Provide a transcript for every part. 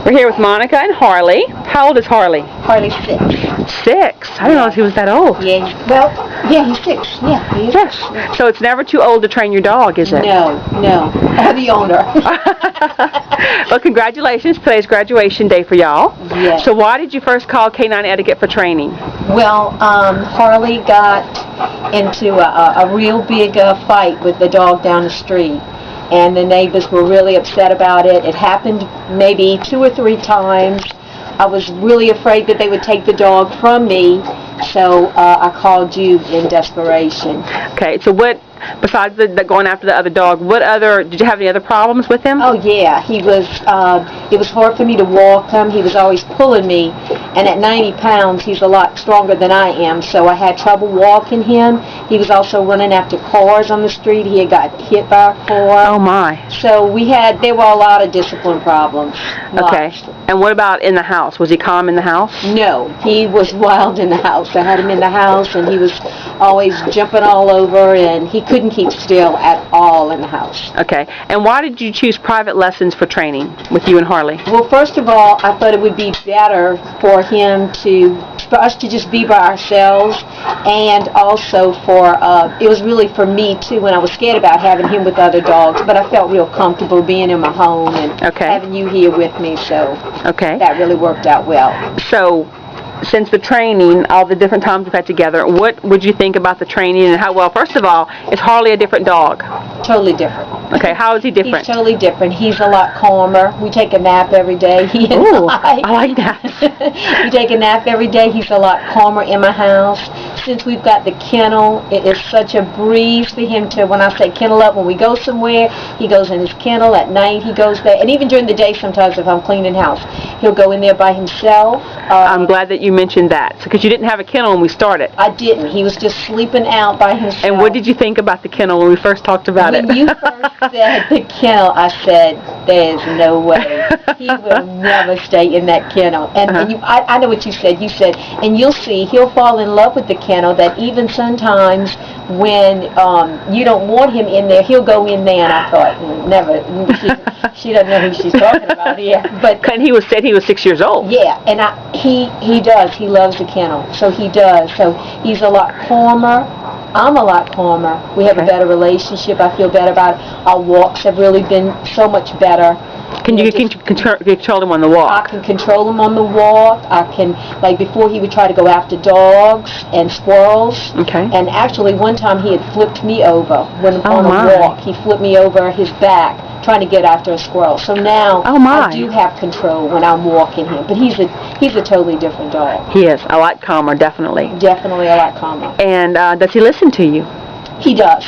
We're here with Monica and Harley. How old is Harley? Harley's 6. 6? I didn't know he was that old. Yeah, well, yeah, he's 6. Yeah, he is. Yes. So it's never too old to train your dog, is it? No. Or the owner. Well, congratulations. Today's graduation day for y'all. Yes. So why did you first call Canine Etiquette for training? Well, Harley got into a real big fight with the dog down the street. And the neighbors were really upset about it. It happened maybe 2 or 3 times. I was really afraid that they would take the dog from me, so I called you in desperation. Okay, so what, besides the going after the other dog, did you have any other problems with him? Oh yeah, it was hard for me to walk him. He was always pulling me, and at 90 pounds, he's a lot stronger than I am, so I had trouble walking him. He was also running after cars on the street. He had got hit by a car. Oh my. So there were a lot of discipline problems. Okay, and what about in the house? Was he calm in the house? No, he was wild in the house. I had him in the house, and he was always jumping all over, and he couldn't keep still at all in the house. Okay, and why did you choose private lessons for training with you and Harley? Well, first of all, I thought it would be better for us to just be by ourselves, and also it was really for me too, when I was scared about having him with other dogs, but I felt real comfortable being in my home and having you here with me, so that really worked out well. So, since the training, all the different times we've had together, what would you think about the training and how well? First of all, is Harley a different dog? Totally different. Okay, how is he different? He's totally different. He's a lot calmer. We take a nap every day. Ooh, I like that. We take a nap every day. He's a lot calmer in my house. Since we've got the kennel, it is such a breeze for him to, when I say kennel up, when we go somewhere, he goes in his kennel. At night, he goes there. And even during the day, sometimes if I'm cleaning house, he'll go in there by himself. I'm glad that you mentioned that, because you didn't have a kennel when we started. I didn't. He was just sleeping out by himself. And what did you think about the kennel when we first talked about it? When you first said the kennel, I said, there's no way. He will never stay in that kennel. And, I know what you said. You said, and you'll see, he'll fall in love with the kennel, that even sometimes when you don't want him in there, he'll go in there. And I thought, never. She doesn't know who she's talking about here. But and he said he was 6 years old. Yeah, and he does. He loves the kennel, so he does. So he's a lot calmer. I'm a lot calmer. We have a better relationship. I feel better about it. Our walks have really been so much better. Can you control him on the walk? I can control him on the walk. I can, like before, he would try to go after dogs and squirrels. Okay. And actually, one time he had flipped me over on a walk. He flipped me over his back trying to get after a squirrel. So now I do have control when I'm walking him. But he's a totally different dog. He is. A lot calmer, definitely. Definitely a lot calmer. And does he listen to you? He does.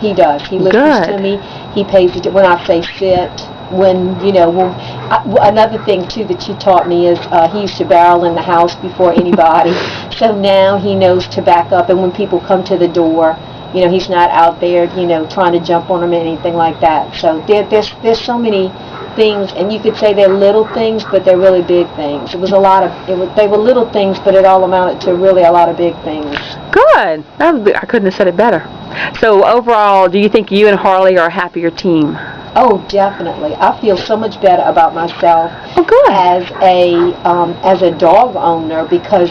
He does. He listens to me. He pays attention when I say sit. Another thing too that you taught me is he used to barrel in the house before anybody. So now he knows to back up, and when people come to the door, he's not out there, trying to jump on them or anything like that. So there's so many things, and you could say they're little things, but they're really big things. They were little things, but it all amounted to really a lot of big things. Good. I couldn't have said it better. So overall, do you think you and Harley are a happier team? Oh, definitely. I feel so much better about myself as a dog owner, because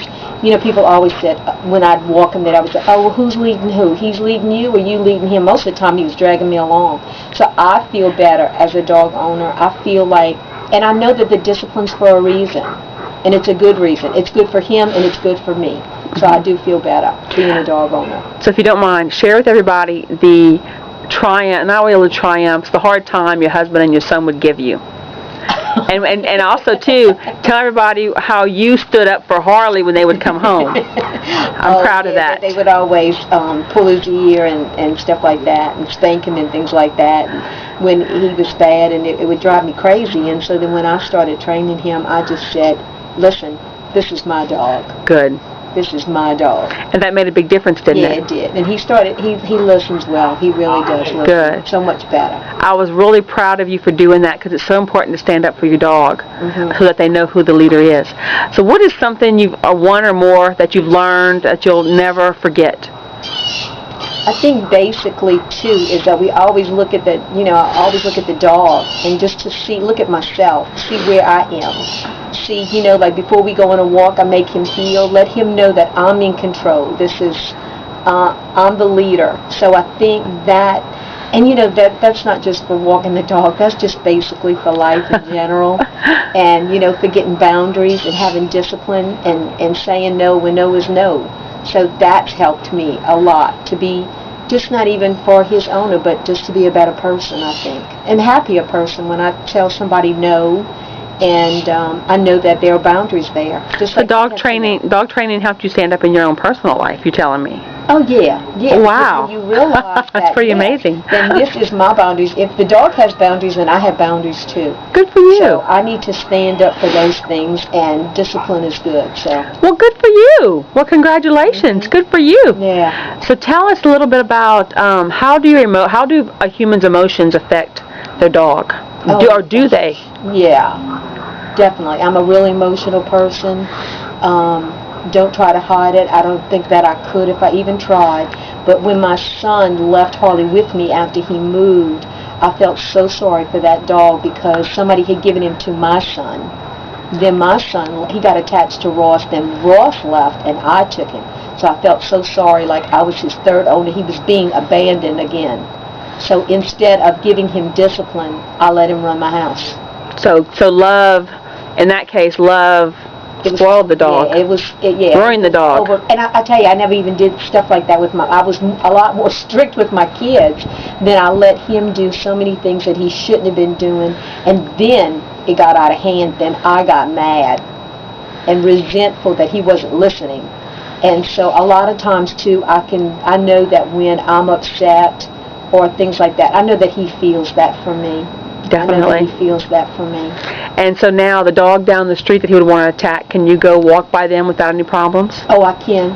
people always said when I'd walk him that I would say, oh, well, who's leading who? He's leading you or you leading him? Most of the time he was dragging me along. So I feel better as a dog owner. I feel like, and I know that the discipline's for a reason, and it's a good reason. It's good for him and it's good for me. So I do feel better being a dog owner. So if you don't mind, share with everybody the triumph, not only the triumphs, the hard time your husband and your son would give you. And also, too, tell everybody how you stood up for Harley when they would come home. I'm proud of that. They would always pull his ear and stuff like that, and spank him and things like that, and when he was bad, and it would drive me crazy. And so then when I started training him, I just said, listen, this is my dog. Good. This is my dog. And that made a big difference, didn't it? Yeah, it did. And he listens well. He really does listen. Good. So much better. I was really proud of you for doing that, because it's so important to stand up for your dog so that they know who the leader is. So what is something one or more that you've learned that you'll never forget? I think basically too is that we always look at I always look at the dog and just to look at myself, see where I am. See, like before we go on a walk, I make him feel, let him know that I'm in control. I'm the leader. So I think that, and that's not just for walking the dog, that's just basically for life in general. And, for getting boundaries and having discipline and saying no when no is no. So that's helped me a lot to be just not even for his owner, but just to be a better person, I think. And happier person when I tell somebody no, and I know that there are boundaries there. Just So dog training helped you stand up in your own personal life, you're telling me. Oh, yeah. Wow. You realize that's pretty amazing. Then this is my boundaries. If the dog has boundaries, then I have boundaries too. Good for you. So I need to stand up for those things, and discipline is good. So. Well, good for you. Well, congratulations. Good for you. Yeah. So tell us a little bit about how do a human's emotions affect their dog? Do they? Yeah, definitely. I'm a really emotional person. Don't try to hide it. I don't think that I could if I even tried. But when my son left Harley with me after he moved, I felt so sorry for that dog because somebody had given him to my son. Then my son, he got attached to Ross. Then Ross left and I took him. So I felt so sorry, like I was his third owner. He was being abandoned again. So instead of giving him discipline, I let him run my house. So love, in that case, love spoiled the dog. Yeah, ruined the dog. And I tell you, I never even did stuff like that with I was a lot more strict with my kids. Then I let him do so many things that he shouldn't have been doing. And then it got out of hand. Then I got mad and resentful that he wasn't listening. And so a lot of times too, I know that when I'm upset or things like that, I know that he feels that for me. Definitely. I know that he feels that for me. And so now the dog down the street that he would want to attack, can you go walk by them without any problems? Oh, I can.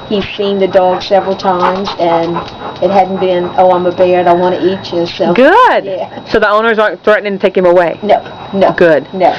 He's seen the dog several times, and it hadn't been, oh, I'm a bear and I want to eat you. So good. Yeah. So the owners aren't threatening to take him away? No. Good. No.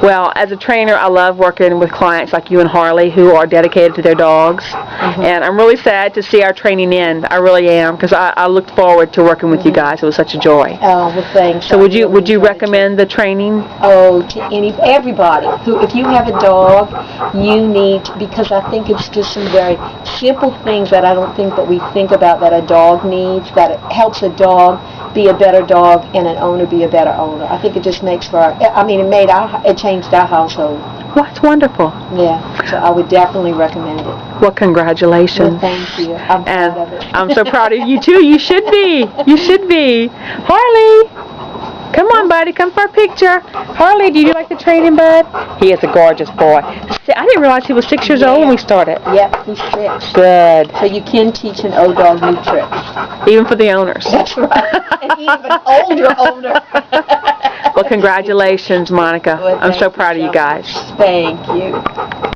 Well, as a trainer, I love working with clients like you and Harley who are dedicated to their dogs. Mm-hmm. And I'm really sad to see our training end. I really am, because I looked forward to working with you guys. It was such a joy. Oh, well, thanks. So would you recommend the training? Oh, to everybody who, if you have a dog, you need, because I think it's just some very simple things that I don't think that we think about that a dog needs, that it helps a dog be a better dog and an owner be a better owner. I think it just makes it changed our household. Well, that's wonderful. Yeah, so I would definitely recommend it. Well, congratulations. Well, thank you. I'm proud of it. I'm so proud of you too. You should be. You should be. Harley, come on, buddy. Come for a picture. Harley, do you like the training, bud? He is a gorgeous boy. I didn't realize he was 6 years old when we started. Yep, he's 6. Good. So you can teach an old dog new tricks. Even for the owners. That's right. And even older owner. Well, congratulations, Monica. Well, I'm so proud of you guys. Thank you.